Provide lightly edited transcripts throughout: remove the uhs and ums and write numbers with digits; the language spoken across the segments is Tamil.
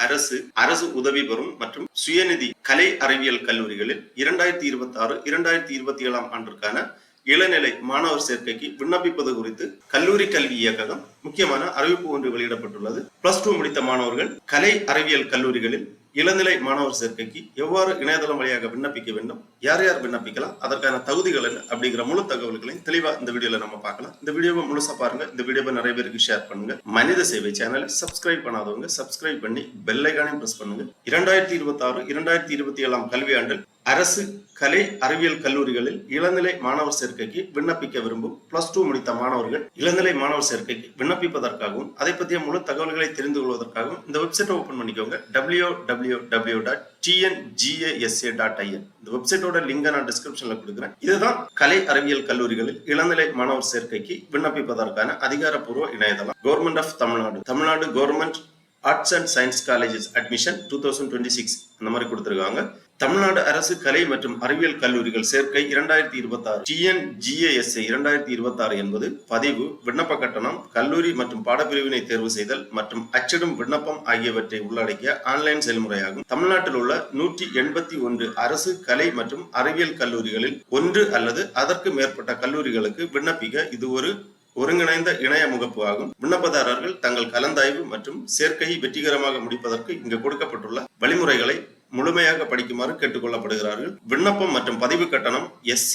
அரசு உதவி பெறும் மற்றும் சுயநிதி கலை அறிவியல் கல்லூரிகளில் 2026-2027 ஆண்டிற்கான இளநிலை மாணவர் சேர்க்கைக்கு விண்ணப்பிப்பது குறித்து கல்லூரி கல்வி இயக்ககம் முக்கியமான அறிவிப்பு ஒன்று வெளியிடப்பட்டுள்ளது. +2 முடித்த மாணவர்கள் கலை அறிவியல் கல்லூரிகளில் இளநிலை மாணவர் சேர்க்கைக்கு எவ்வாறு இணையதளம் வழியாக விண்ணப்பிக்க வேண்டும், யார் யார் விண்ணப்பிக்கலாம், அதற்கான தகுதிகள் என்ன அப்படிங்கிற முழு தகவல்களையும் தெளிவா இந்த வீடியோல நம்ம பார்க்கலாம். இந்த வீடியோவை முழுசா பாருங்க. இந்த வீடியோவை நிறைய பேருக்கு ஷேர் பண்ணுங்க. மனித சேவை சேனலை சப்ஸ்கிரைப் பண்ணாதவங்க சப்ஸ்கிரைப் பண்ணி பெல் ஐகானையும் பிரஸ் பண்ணுங்க. 2026-2027 கல்வியாண்டில் அரசு கலை அறிவியல் கல்லூரிகளில் இளநிலை மாணவர் சேர்க்கைக்கு விண்ணப்பிக்க விரும்பும் +2 முடித்த மாணவர்கள் இளநிலை மாணவர் சேர்க்கைக்கு விண்ணப்பிப்பதற்காகவும் அதை பற்றிய முழு தகவல்களை தெரிந்து கொள்வதற்காகவும் இந்த வெப்சைட்டை ஓபன் பண்ணிக்கோங்க. www.tngasa.in. இந்த வெப்சைட்டோட லிங்கை நான் டிஸ்கிரிப்ஷன்ல கொடுக்குறேன். இதுதான் கலை அறிவியல் கல்லூரிகளில் இளநிலை மாணவர் சேர்க்கைக்கு விண்ணப்பிப்பதற்கான அதிகாரப்பூர்வ இணையதளம். Government of Tamil Nadu government arts and science colleges admission 2026 அந்த மாதிரி கொடுத்திருக்காங்க. தமிழ்நாடு அரசு கலை மற்றும் அறிவியல் கல்லூரிகள் சேர்க்கை 2026 TNGASA 2026 என்பது பதிவு, விண்ணப்ப கட்டணம், கல்லூரி மற்றும் பாடப்பிரிவினை தேர்வு செய்தல் மற்றும் அச்சிடும் விண்ணப்பம் ஆகியவற்றை உள்ளடக்கிய ஆன்லைன் செயல்முறையாகும். தமிழ்நாட்டில் உள்ள 181 அரசு கலை மற்றும் அறிவியல் கல்லூரிகளில் ஒன்று அல்லது அதற்கு மேற்பட்ட கல்லூரிகளுக்கு விண்ணப்பிக்க இது ஒரு ஒருங்கிணைந்த இணைய முகப்பு ஆகும். விண்ணப்பதாரர்கள் தங்கள் கலந்தாய்வு மற்றும் சேர்க்கையை வெற்றிகரமாக முடிப்பதற்கு இங்கு கொடுக்கப்பட்டுள்ள வழிமுறைகளை முழுமையாக படிக்குமாறு கேட்டுக்கொள்ளப்படுகிறார்கள். விண்ணப்பம் மற்றும் பதிவு கட்டணம் SC,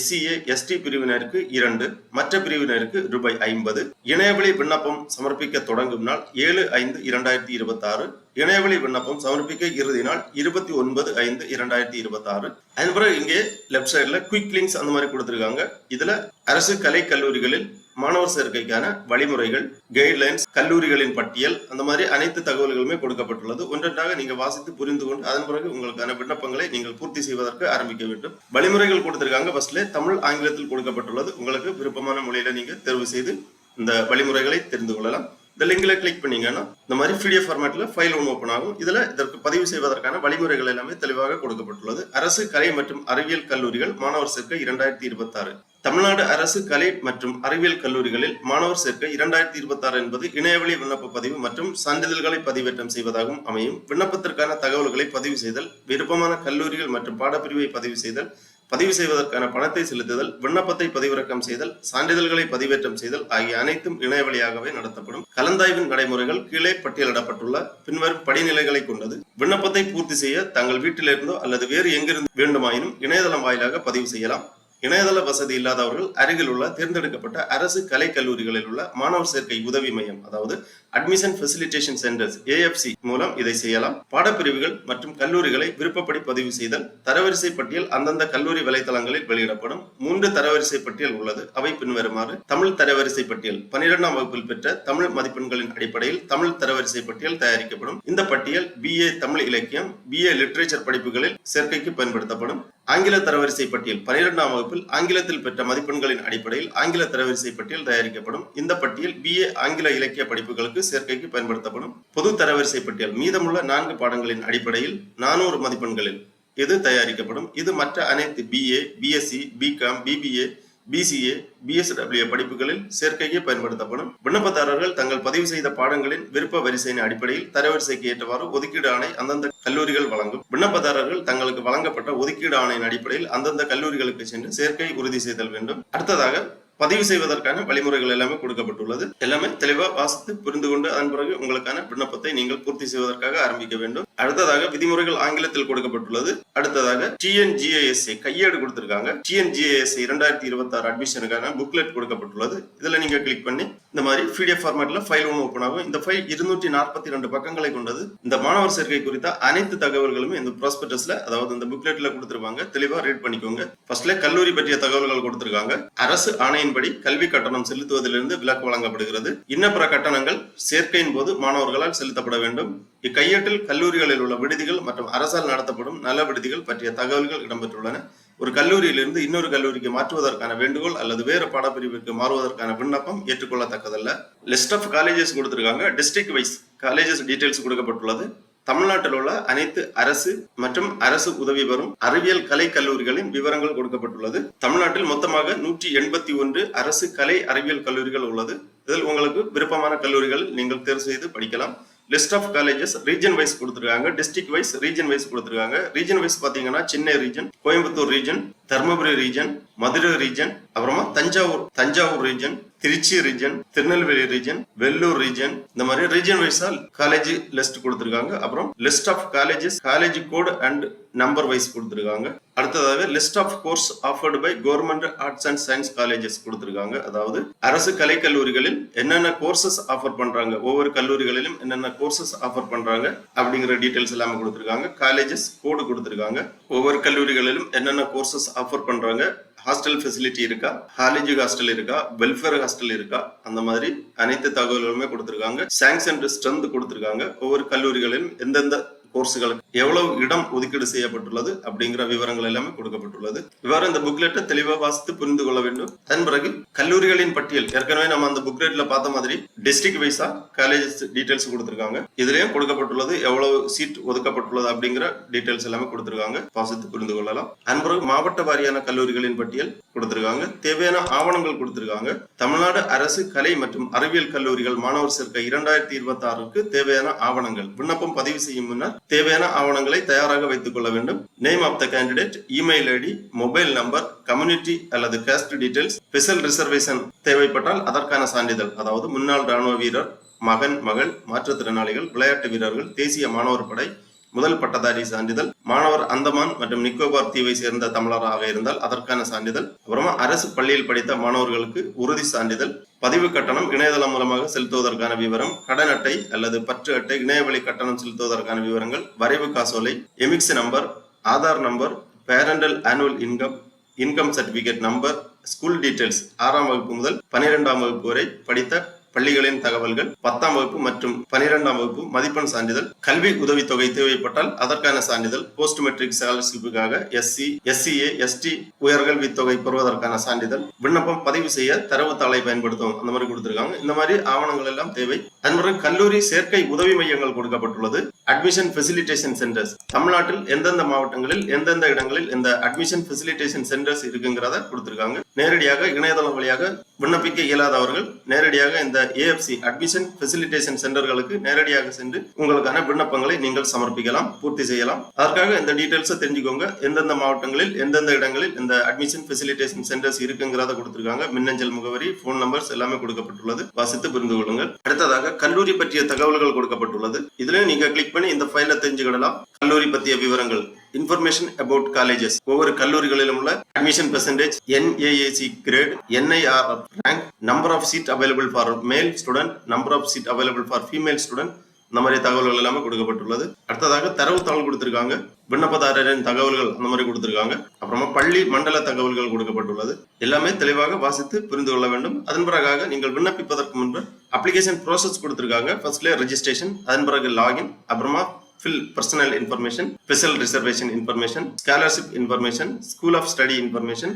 SCA, ST பிரிவினருக்கு 2, மற்ற பிரிவினருக்கு ₹50. இணையவழி விண்ணப்பம் சமர்ப்பிக்க தொடங்கும் நாள் 7/5/2026. இணையவழி விண்ணப்பம் சமர்ப்பிக்க இறுதி நாள் 29/5/2026. அதன் பிறகு இங்கே லெப்ட் சைட்ல குயிக் லிங்க்ஸ் அந்த மாதிரி கொடுத்திருக்காங்க. இதுல அரசு கலை கல்லூரிகளில் மாணவர் சேர்க்கைக்கான வழிமுறைகள், கைட்லைன்ஸ், கல்லூரிகளின் பட்டியல், அந்த மாதிரி அனைத்து தகவல்களுமே கொடுக்கப்பட்டுள்ளது. ஒன்றொன்றாக நீங்க வாசித்து புரிந்து கொண்டு அதன் பிறகு உங்களுக்கான விண்ணப்பங்களை நீங்கள் பூர்த்தி செய்வதற்கு ஆரம்பிக்க வேண்டும். வழிமுறைகள் கொடுத்திருக்காங்க. ஃபர்ஸ்ட்ல தமிழ், ஆங்கிலத்தில் கொடுக்கப்பட்டுள்ளது. உங்களுக்கு விருப்பமான மொழியில நீங்க தேர்வு செய்து இந்த வழிமுறைகளை தெரிந்து கொள்ளலாம். இந்த லிங்க்ல கிளிக் பண்ணீங்கன்னா இந்த மாதிரி PDF ஃபார்மேட்ல ஃபைல் ஒன்று ஓபன் ஆகும். இதுல இதற்கு பதிவு செய்வதற்கான வழிமுறைகள் எல்லாமே தெளிவாக கொடுக்கப்பட்டுள்ளது. அரசு கலை மற்றும் அறிவியல் கல்லூரிகள் மாணவர் சேர்க்கை 2026. தமிழ்நாடு அரசு கலை மற்றும் அறிவியல் கல்லூரிகளில் மாணவர் சேர்க்கை 2026 என்பது இணையவழி விண்ணப்ப பதிவு மற்றும் சான்றிதழ்களை பதிவேற்றம் செய்வதாகவும் அமையும். விண்ணப்பத்திற்கான தகவல்களை பதிவு செய்தல், விருப்பமான கல்லூரிகள் மற்றும் பாடப்பிரிவை பதிவு செய்தல், பதிவு செய்வதற்கான பணத்தை செலுத்துதல், விண்ணப்பத்தை பதிவிறக்கம் செய்தல், சான்றிதழ்களை பதிவேற்றம் செய்தல் ஆகிய அனைத்தும் இணைய வழியாகவே நடத்தப்படும். கலந்தாய்வின் நடைமுறைகள் கீழே பட்டியலிடப்பட்டுள்ள பின்வரும் படிநிலைகளை கொண்டது. விண்ணப்பத்தை பூர்த்தி செய்ய தங்கள் வீட்டிலிருந்தோ அல்லது வேறு எங்கிருந்து வேண்டுமாயினும் இணையதளம் வாயிலாக பதிவு செய்யலாம். இணையதள வசதி இல்லாதவர்கள் அருகில் உள்ள தேர்ந்தெடுக்கப்பட்ட அரசு கலை கல்லூரிகளில் உள்ள மாணவர் சேர்க்கை உதவி மையம், அதாவது அட்மிஷன் ஃபெசிலிட்டேஷன் சென்டர்ஸ் AFC மூலம் இதை செய்யலாம். பாடப்பிரிவுகள் மற்றும் கல்லூரிகளை விருப்பப்படி பதிவு செய்தல். தரவரிசை பட்டியல் அந்தந்த கல்லூரி வலைத்தளங்களில் வெளியிடப்படும். 3 தரவரிசை பட்டியல் உள்ளது. அவை பின்வருமாறு: தமிழ் தரவரிசை பட்டியல் 12ஆம் வகுப்பில் பெற்ற தமிழ் மதிப்பெண்களின் அடிப்படையில் தமிழ் தரவரிசை பட்டியல் தயாரிக்கப்படும். இந்த பட்டியல் BA தமிழ் இலக்கியம், BA லிட்ரேச்சர் படிப்புகளில் சேர்க்கைக்கு பயன்படுத்தப்படும். ஆங்கில தரவரிசை பட்டியல் 12ஆம் வகுப்பில் ஆங்கிலத்தில் பெற்ற மதிப்பெண்களின் அடிப்படையில் ஆங்கில தரவரிசை பட்டியல் தயாரிக்கப்படும். இந்த பட்டியல் BA ஆங்கில இலக்கிய படிப்புகளுக்கு சேர்க்கைக்கு பயன்படுத்தப்படும். பொது தரவரிசை பட்டியல் மீதமுள்ள 4 பாடங்களின் அடிப்படையில் 400 மதிப்பெண்களில் இது தயாரிக்கப்படும். இது மற்ற அனைத்து BA, BSc, BCom, BBA, BCA, BSW படிப்புகளில் சேர்க்கைக்கு பயன்படுத்தப்படும். விண்ணப்பதாரர்கள் தங்கள் பதிவு செய்த பாடங்களின் விருப்ப வரிசையின் அடிப்படையில் தரவரிசைக்கு ஏற்றவாறு ஒதுக்கீடு ஆணை அந்தந்த கல்லூரிகள் வழங்கும். விண்ணப்பதாரர்கள் தங்களுக்கு வழங்கப்பட்ட ஒதுக்கீடு ஆணையின் அடிப்படையில் அந்தந்த கல்லூரிகளுக்கு சென்று சேர்க்கை உறுதி செய்தல் வேண்டும். அடுத்ததாக பதிவு செய்வதற்கான வழிமுறைகள் எல்லாமே கொடுக்கப்பட்டுள்ளது. எல்லாமே தெளிவா வாசித்து புரிந்து கொண்டு அதன் பிறகு உங்களுக்கான விண்ணப்பத்தை நீங்கள் பூர்த்தி செய்வதற்காக ஆரம்பிக்க வேண்டும். அடுத்ததாக விதிமுறைகள் ஆங்கிலத்தில் கொடுக்கப்பட்டுள்ளது. அடுத்ததாக TNGASA கையேடு கொடுத்திருக்காங்க. TNGASA 2026 அட்மிஷனுக்கான புக்லெட் கொடுக்கப்பட்டுள்ளது. இதுல நீங்க கிளிக் பண்ணி இந்த மாதிரி PDF ஃபார்மேட்ல ஃபைல் ஒன்று ஓபன் ஆகும். இந்த ஃபைல் 242 பக்கங்களை கொண்டது. இந்த மாணவர் சேர்க்கை குறித்த அனைத்து தகவல்களும் இந்த ப்ராஸ்பெக்டஸ்ல, அதாவது இந்த புக்லெட்ல கொடுத்திருப்பாங்க. தெளிவா ரீட் பண்ணிக்கோங்க. ஃபர்ஸ்ட்ல கல்லூரி பற்றிய தகவல்கள் கொடுத்திருக்காங்க. அரசு ஆணையின்படி கல்வி கட்டணம் செலுத்துவதிலிருந்து விலக்கு வழங்கப்படுகிறது. இன்னபிற கட்டணங்கள் சேர்க்கையின் போது மாணவர்களால் செலுத்தப்பட வேண்டும். இக்கையேட்டில் கல்லூரிகளில் உள்ள விடுதிகள் மற்றும் அரசால் நடத்தப்படும் நல விடுதிகள் பற்றிய தகவல்கள் இடம்பெற்றுள்ளன. ஒரு கல்லூரியிலிருந்து இன்னொரு கல்லூரிக்கு மாற்றுவதற்கான வேண்டுகோள் அல்லது வேறு பாடப்பிரிவிற்கு மாறுவதற்கான விண்ணப்பம் ஏற்றுக்கொள்ளத்தக்கதல்ல. லிஸ்ட் ஆஃப் காலேஜஸ் கொடுத்திருக்காங்க. டிஸ்ட்ரிக்ட் வைஸ் காலேஜஸ் டீடைல்ஸ் கொடுக்கப்பட்டுள்ளது. தமிழ்நாட்டில் உள்ள அனைத்து அரசு மற்றும் அரசு உதவி பெறும் அறிவியல் கலை கல்லூரிகளின் விவரங்கள் கொடுக்கப்பட்டுள்ளது. தமிழ்நாட்டில் மொத்தமாக 181 அரசு கலை அறிவியல் கல்லூரிகள் உள்ளது. இதில் உங்களுக்கு விருப்பமான கல்லூரிகள் நீங்கள் தேர்வு செய்து படிக்கலாம். List of colleges region wise கொடுத்துருக்காங்க, டிஸ்ட்ரிக்ட் வைஸ், ரீஜன் வைஸ் கொடுத்துருக்காங்க. ரீஜன் வைஸ் பாத்தீங்கன்னா Chennai region, Coimbatore region, Dharmapuri region, Madurai region, அப்புறமா Thanjavur region, Trichy region, Tirunelveli region, Vellore region, இந்த மாதிரி ரீஜன் வைஸா காலேஜ் லிஸ்ட் கொடுத்திருக்காங்க. அப்புறம் list of colleges, college code and number wise கொடுத்திருக்காங்க. அடுத்ததாக list of course offered by government arts and science colleges கொடுத்திருக்காங்க. அதாவது அரசு கலை கல்லூரிகளில் என்னென்ன கோர்சஸ் ஆஃபர் பண்றாங்க, ஒவ்வொரு கல்லூரிகளிலும் என்னென்ன கோர்சஸ் ஆஃபர் பண்றாங்க அப்படிங்கிற டீடைல்ஸ் எல்லாமே கொடுத்திருக்காங்க. காலேஜஸ் கோடு கொடுத்திருக்காங்க. ஒவ்வொரு கல்லூரிகளிலும் என்னென்ன கோர்சஸ் ஆஃபர் பண்றாங்க, ஹாஸ்டல் ஃபெசிலிட்டி இருக்கா, காலேஜ் ஹாஸ்டல் இருக்கா, வெல்ஃபேர் ஹாஸ்டல் இருக்கா, அந்த மாதிரி அனைத்து தகவல்களுமே கொடுத்திருக்காங்க. சாங்ஷன் ஸ்ட்ரென்த் கொடுத்திருக்காங்க. ஒவ்வொரு கல்லூரிகளிலும் எந்தெந்த கோர்ஸுகளுக்கு எவ்வளவு இடம் ஒதுக்கீடு செய்யப்பட்டுள்ளது அப்படிங்கிற விவரங்கள் எல்லாமே கொடுக்கப்பட்டுள்ளது. இவ்வாறு இந்த புக்லெட்டை தெளிவாக வாசித்து புரிந்து கொள்ள வேண்டும். அதன் பிறகு கல்லூரிகளின் பட்டியல், ஏற்கனவே நம்ம அந்த புக்லெட்ல பார்த்த மாதிரி டிஸ்ட்ரிக்ட் வைஸா காலேஜஸ் டீடைல்ஸ் கொடுத்திருக்காங்க. இதுலயும் கொடுக்கப்பட்டுள்ளது எவ்வளவு சீட் ஒதுக்கப்பட்டுள்ளது அப்படிங்கிற டீடைல்ஸ் எல்லாமே கொடுத்திருக்காங்க. வாசித்து புரிந்து கொள்ளலாம். அதன் பிறகு மாவட்ட வாரியான கல்லூரிகளின் பட்டியல் கொடுத்திருக்காங்க. தேவையான ஆவணங்கள் கொடுத்திருக்காங்க. தமிழ்நாடு அரசு கலை மற்றும் அறிவியல் கல்லூரிகள் மாணவர் சேர்க்கை 2026க்கு தேவையான ஆவணங்கள், விண்ணப்பம் பதிவு செய்யும் முன்னர் தேவையான ஆவணங்களை தயாராக வைத்துக் கொள்ள வேண்டும். Name of the candidate, email ID, mobile number, community அல்லது காஸ்ட் டீடைல்ஸ், ஸ்பெஷல் ரிசர்வேஷன் தேவைப்பட்டால் அதற்கான சான்றிதழ், அதாவது முன்னாள் ராணுவ வீரர், மகன், மகள், மாற்றுத்திறனாளிகள், விளையாட்டு வீரர்கள், தேசிய மாணவர் படை, முதல் பட்டதாரி சான்றிதழ், மாணவர் அந்தமான் மற்றும் நிக்கோபார் தீவை சேர்ந்த தமிழராக இருந்தால் அதற்கான சான்றிதழ், அப்புறமா அரசு பள்ளியில் படித்த மாணவர்களுக்கு உறுதி சான்றிதழ், பதிவு கட்டணம் இணையதளம் மூலமாக செலுத்துவதற்கான விவரம், கடன் அட்டை அல்லது பற்று அட்டை, இணையவழி கட்டணம் செலுத்துவதற்கான விவரங்கள், வரைவு காசோலை, EMIS number, Aadhaar number, parental annual income certificate number, school details, 6ஆம் வகுப்பு முதல் 12ஆம் வகுப்பு வரை படித்த பள்ளிகளின் தகவல்கள், 10ஆம் வகுப்பு மற்றும் 12ஆம் வகுப்பு மதிப்பெண் சான்றிதழ், கல்வி உதவித்தொகை தேவைப்பட்டால் அதற்கான சான்றிதழ், போஸ்ட் மெட்ரிக் ஸ்காலர்ஷிப்புக்காக எஸ்சி, எஸ்சிஏ, எஸ்டி உயர்கல்வி தொகை பெறுவதற்கான சான்றிதழ், விண்ணப்பம் பதிவு செய்ய தரவுத்தாளை பயன்படுத்தும், அந்த மாதிரி கொடுத்திருக்காங்க. இந்த மாதிரி ஆவணங்கள் எல்லாம் தேவை. அதன் கல்லூரி சேர்க்கை உதவி மையங்கள் கொடுக்கப்பட்டுள்ளது. அட்மிஷன் ஃபெசிலிட்டேஷன் சென்டர்ஸ், தமிழ்நாட்டில் எந்தெந்த மாவட்டங்களில் எந்தெந்த இடங்களில் இந்த அட்மிஷன் ஃபெசிலிட்டேஷன் சென்டர்ஸ் இருக்குங்கிறத கொடுத்திருக்காங்க. நேரடியாக இணையதளம் வழியாக விண்ணப்பிக்க இயலாதவர்கள் நேரடியாக இந்த ஏஎஃப்சி அட்மிஷன் ஃபெசிலிட்டேஷன் சென்டர்களுக்கு நேரடியாக சென்று உங்களுக்கான விண்ணப்பங்களை நீங்கள் சமர்ப்பிக்கலாம், பூர்த்தி செய்யலாம். அதற்காக இந்த டீடைல்ஸை தெரிஞ்சுக்கோங்க. எந்தெந்த மாவட்டங்களில் எந்தெந்த இடங்களில் இந்த அட்மிஷன் ஃபெசிலிட்டேஷன் சென்டர்ஸ் இருக்குங்கிறத கொடுத்திருக்காங்க. மின்னஞ்சல் முகவரி, போன் நம்பர்ஸ் எல்லாமே கொடுக்கப்பட்டுள்ளது. வாசித்து புரிந்து கொள்ளுங்கள். அடுத்ததாக கல்லூரி பற்றிய தகவல்கள் கொடுக்கப்பட்டுள்ளது. இதுல நீங்க கிளிக் பண்ணி இந்த ஃபைலை தெரிஞ்சுக்கிடலாம். கல்லூரி பற்றிய விவரங்கள், இன்ஃபர்மேஷன் அபவுட் காலேஜஸ், ஒவ்வொரு கல்லூரிகளிலும் உள்ள admission percentage, NAAC grade, NIR rank, number of seat available for male student, number of seat available for female student, இந்த மாதிரி தகவல்கள் எல்லாமே கொடுக்கப்பட்டுள்ளது. அடுத்ததாக தரவுத்தாள் கொடுத்திருக்காங்க. விண்ணப்பதாரரின் தகவல்கள் அந்த மாதிரி கொடுத்திருக்காங்க. அப்புறமா பள்ளி மண்டல தகவல்கள் கொடுக்கப்பட்டுள்ளது. எல்லாமே தெளிவாக வாசித்து புரிந்து கொள்ள வேண்டும். அதன் பிறகாக நீங்கள் விண்ணப்பிப்பதற்கு முன்பு அப்ளிகேஷன் ப்ராசஸ் கொடுத்திருக்காங்க. ஃபர்ஸ்ட்ல ரெஜிஸ்ட்ரேஷன், அதன் பிறகு லாகின், அப்புறமா fill personal information, special reservation information, scholarship information, school of study information,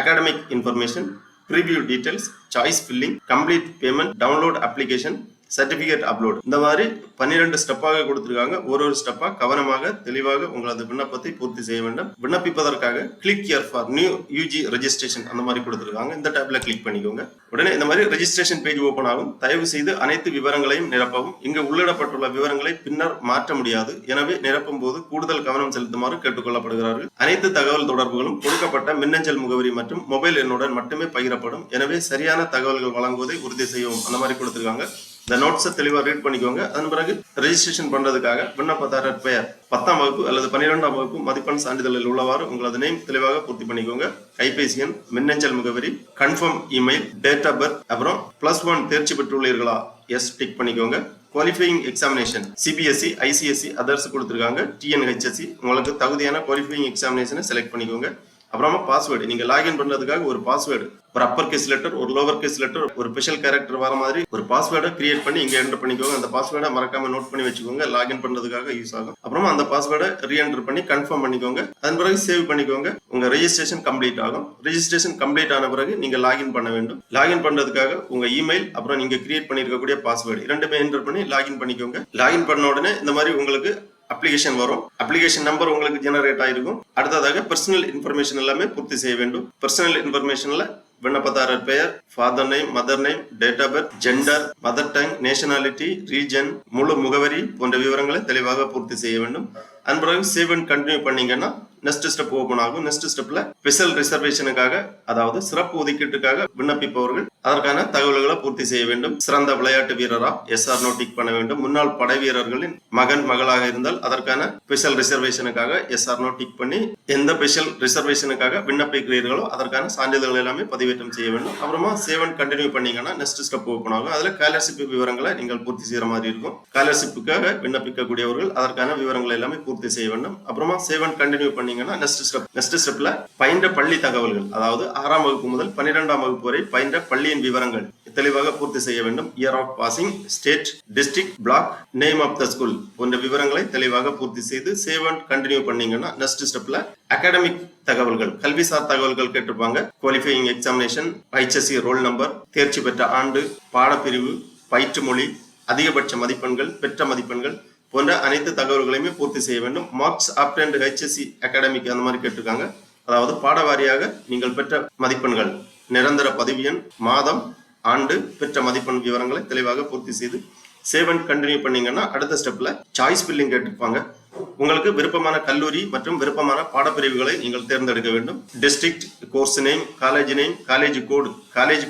academic information, preview details, choice filling, complete payment, download application, certificate upload, இந்த மாதிரி 12 ஸ்டெப்பாக கொடுத்திருக்காங்க. ஒரு ஸ்டெப்பா கவனமாக தெளிவாக உங்களது விண்ணப்பத்தை பூர்த்தி செய்ய வேண்டும். விண்ணப்பிப்பதற்காக click here for new UG registration அந்த மாதிரி கொடுத்திருக்காங்க. இந்த டேப்ல கிளிக் பண்ணிக்கோங்க. உடனே இந்த மாதிரி ரெஜிஸ்ட்ரேஷன் பேஜ் ஓபன் ஆகும். தயவு செய்து அனைத்து விவரங்களையும் நிரப்பவும். இங்கு உள்ளிடப்பட்டுள்ள விவரங்களை பின்னர் மாற்ற முடியாது. எனவே நிரப்பும் போது கூடுதல் கவனம் செலுத்துமாறு கேட்டுக்கொள்ளப்படுகிறார்கள். அனைத்து தகவல் தொடர்புகளும் கொடுக்கப்பட்ட மின்னஞ்சல் முகவரி மற்றும் மொபைல் எண்ணுடன் மட்டுமே பகிரப்படும். எனவே சரியான தகவல்கள் வழங்குவதை உறுதி செய்யவும், அந்த மாதிரி கொடுத்திருக்காங்க. இந்த நோட்ஸை தெளிவாக ரீட் பண்ணிக்கோங்க. அதன் பிறகு ரெஜிஸ்ட்ரேஷன் பண்றதுக்காக விண்ணப்பதாரர் பெயர், 10ஆம் வகுப்பு அல்லது 12ஆம் வகுப்பு மதிப்பெண் சான்றிதழில் உள்ளவாறு உங்களது நேம் தெளிவாக பூர்த்தி பண்ணிக்கோங்க. கைபேசி எண், மின்னஞ்சல் முகவரி, confirm email, date of birth, அப்புறம் +1 தேர்ச்சி பெற்றுள்ளீர்களா, எஸ் டிக் பண்ணிக்கோங்க. Qualifying examination CBSE, ICSE, others கொடுத்திருக்காங்க. டிஎன்ஹெச்எஸ்சி உங்களுக்கு தகுதியான குவாலிஃபையிங் எக்ஸாமினேஷனை செலக்ட் பண்ணிக்கோங்க. அப்புறமா பாஸ்வேர்டு, நீங்க லாகின் பண்றதுக்காக ஒரு பாஸ்வேர்டு, ஒரு அப்பர் கேஸ் லெட்டர், ஒரு லோவர் கேஸ் லெட்டர், ஒரு ஸ்பெஷல் கேரக்டர் வர மாதிரி ஒரு பாஸ்வேர்டை கிரியேட் பண்ணி இங்க என்டர் பண்ணிக்கோங்க. அந்த பாஸ்வேர்டை மறக்காம நோட் பண்ணி வச்சுக்கோங்க. லாகின் பண்றதுக்காக யூஸ் ஆகும். அப்புறமா அந்த பாஸ்வேர்டை ரீஎன்டர் பண்ணி கன்ஃபார்ம் பண்ணிக்கோங்க. அதன் பிறகு சேவ் பண்ணிக்கோங்க. உங்க ரெஜிஸ்ட்ரேஷன் கம்ப்ளீட் ஆகும். ரெஜிஸ்ட்ரேஷன் கம்ப்ளீட் ஆன பிறகு நீங்க லாகின் பண்ண வேண்டும். லாகின் பண்றதுக்காக உங்க இமெயில் அப்புறம் நீங்க கிரியேட் பண்ணிருக்கக்கூடிய பாஸ்வேர்டு இரண்டுமே என்டர் பண்ணி லாகின் பண்ணிக்கோங்க. லாகின் பண்ண உடனே இந்த மாதிரி உங்களுக்கு அப்ளிகேஷன் வரும். அப்ளிகேஷன் நம்பர் உங்களுக்கு ஜெனரேட் ஆயிருக்கும். அடுத்ததாக பர்சனல் இன்ஃபர்மேஷன் எல்லாமே பூர்த்தி செய்ய வேண்டும். பர்சனல் இன்ஃபர்மேஷன்ல விண்ணப்பதாரர் பெயர், father name, mother name, date of birth, gender, mother tongue, nationality, region, முழு முகவரி போன்ற விவரங்களை தெளிவாக பூர்த்தி செய்ய வேண்டும். அதன் பிறகு சேவ் அண்ட் கண்டினியூ பண்ணீங்கன்னா நெக்ஸ்ட் ஸ்டெப் ஓபன் ஆகும். நெக்ஸ்ட் ஸ்டெப்ல ஸ்பெஷல் ரிசர்வேஷனுக்காக, அதாவது சிறப்பு ஒதுக்கீட்டுக்காக விண்ணப்பிப்பவர்கள் அதற்கான தகவல்களை பூர்த்தி செய்ய வேண்டும். சிறந்த விளையாட்டு வீரரா எஸ்ஆர் நோ டிக் பண்ண வேண்டும். முன்னாள் படை வீரர்களின் மகன் மகளாக இருந்தால் அதற்கான ஸ்பெஷல் ரிசர்வேஷனுக்காக எஸ்ஆர் நோ டிக் பண்ணி எந்த ஸ்பெஷல் ரிசர்வேஷனுக்காக விண்ணப்பிக்கிறீர்களோ அதற்கான சான்றிதழ்கள் எல்லாமே பதிவேற்றம் செய்ய வேண்டும். அப்புறமா சேவ் அண்ட் கண்டினியூ பண்ணீங்கன்னா நெக்ஸ்ட் ஸ்டெப் ஓபன் ஆகும். அதுல ஸ்காலர்ஷிப் விவரங்களை நீங்கள் பூர்த்தி செய்யற மாதிரி இருக்கும். ஸ்காலர்ஷிப்புக்காக விண்ணப்பிக்கக்கூடியவர்கள் அதற்கான விவரங்களை எல்லாமே பூர்த்தி செய்ய வேண்டும். அப்புறமா சேவ் அண்ட் கண்டினியூ பண்ணீங்கன்னா நெக்ஸ்ட் ஸ்டெப்ல பயின்ற பள்ளி தகவல்கள், அதாவது 6ஆம் வகுப்பு முதல் 12ஆம் வகுப்பு வரை பயின்ற பள்ளியின் விவரங்கள் தெளிவாக பூர்த்தி செய்ய வேண்டும். Year of passing, state, district, block, name of the school போன்ற விவரங்களை தெளிவாக பூர்த்தி செய்து சேவ் அண்ட் கண்டினியூ பண்ணீங்கன்னா நெக்ஸ்ட் ஸ்டெப்ல அகாடமிக் தகவல்கள், கல்விசார் தகவல்கள் கேட்டிருப்பாங்க. Qualifying examination, HSC roll number, தேர்ச்சி பெற்ற ஆண்டு, பாடப்பிரிவு, பயிற்று மொழி, அதிகபட்ச மதிப்பெண்கள், பெற்ற மதிப்பெண்கள் போன்ற அனைத்து தகவல்களையுமே பூர்த்தி செய்ய வேண்டும். மார்க்ஸ் ஆப்டண்ட் HSC அகாடமிக் அந்த மாதிரி கேட்டிருக்காங்க. அதாவது பாடவாரியாக நீங்கள் பெற்ற மதிப்பெண்கள், நிரந்தர பதிவு எண், மாதம், ஆண்டு, பெற்ற மதிப்பெண் விவரங்களை தெளிவாக பூர்த்தி செய்து சேவ் அண்ட் கண்டினியூ பண்ணீங்கன்னா அடுத்த ஸ்டெப்ல சாய்ஸ் ஃபில்லிங் கேட்டிருப்பாங்க. உங்களுக்கு விருப்பமான கல்லூரி மற்றும் விருப்பமான பாடப்பிரிவுகளை நீங்கள் தேர்ந்தெடுக்க வேண்டும். District, course name, college name, college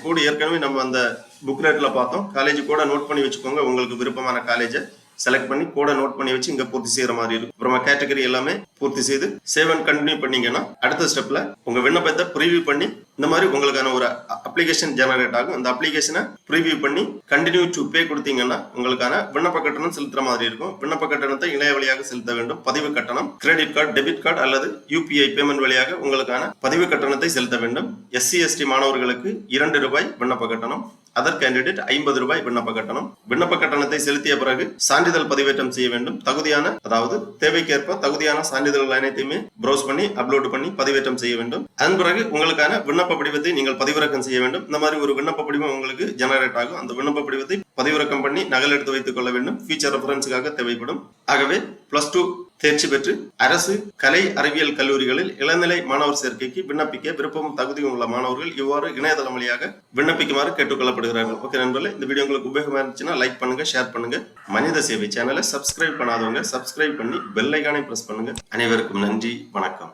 கோடு ஏற்கனவே நம்ம அந்த புக்லெட்ல பார்த்தோம். காலேஜ் கோடை நோட் பண்ணி வச்சுக்கோங்க. உங்களுக்கு விருப்பமான காலேஜை செலக்ட் பண்ணி கோடை நோட் பண்ணி வச்சு இங்க பூர்த்தி செய்யற மாதிரி இருக்கும். அப்புறமா கேட்டகரி எல்லாமே பூர்த்தி செய்து சேவ் அண்ட் கண்டினியூ பண்ணீங்கன்னா அடுத்த ஸ்டெப்ல உங்க விண்ணப்பத்தை ப்ரீவியூ பண்ணி இந்த மாதிரி உங்களுக்கான ஒரு அப்ளிகேஷன் ஜெனரேட் ஆகும். அந்த அப்ளிகேஷனை ப்ரீவியூ பண்ணி கண்டினியூ டு பே கொடுத்தீங்கன்னா உங்களுக்கான விண்ணப்ப கட்டணம் செலுத்துற மாதிரி இருக்கும். விண்ணப்ப கட்டணத்தை இணைய வழியாக செலுத்த வேண்டும். பதிவு கட்டணம் கிரெடிட் கார்டு, டெபிட் கார்டு அல்லது UPI பேமெண்ட் வழியாக உங்களுக்கான பதிவு கட்டணத்தை செலுத்த வேண்டும். SC ST மாணவர்களுக்கு ₹2 விண்ணப்ப கட்டணம், அதர் கேண்டிடேட் ₹50 விண்ணப்ப கட்டணம். விண்ணப்ப கட்டணத்தை செலுத்திய பிறகு சான்றிதழ் பதிவேற்றம் செய்ய வேண்டும். அதாவது தேவைக்கேற்ப தகுதியான சான்றிதழ்கள் அனைத்தையுமே ப்ரௌஸ் பண்ணி அப்லோட் பண்ணி பதிவேற்றம் செய்ய வேண்டும். அதன் பிறகு உங்களுக்கான விண்ணப்ப படிவத்தை நீங்கள் பதிவிறக்கம் செய்ய வேண்டும். இந்த மாதிரி ஒரு விண்ணப்ப படிவம் உங்களுக்கு ஜெனரேட் ஆகும். அந்த விண்ணப்ப படிவத்தை பதிவிறக்கம் பண்ணி நகல் எடுத்து வைத்துக் கொள்ள வேண்டும். ஃபியூச்சர் ரெஃபரன்ஸுக்காக தேவைப்படும். ஆகவே +2 தேர்ச்சி பெற்று அரசு கலை அறிவியல் கல்லூரிகளில் இளநிலை மாணவர் சேர்க்கைக்கு விண்ணப்பிக்க விருப்பம் தகுதியும் உள்ள மாணவர்கள் இவ்வாறு இணையதளம் வழியாக விண்ணப்பிக்குமாறு கேட்டுக்கொள்ளப்படுகிறார்கள். ஓகே நண்பர்களே, இந்த வீடியோ உங்களுக்கு உபயோகமா இருந்துச்சுன்னா லைக் பண்ணுங்க, ஷேர் பண்ணுங்க. மனித சேவை சேனலை சப்ஸ்கிரைப் பண்ணாதவங்க சப்ஸ்கிரைப் பண்ணி பெல் ஐகானை பிரஸ் பண்ணுங்க. அனைவருக்கும் நன்றி, வணக்கம்.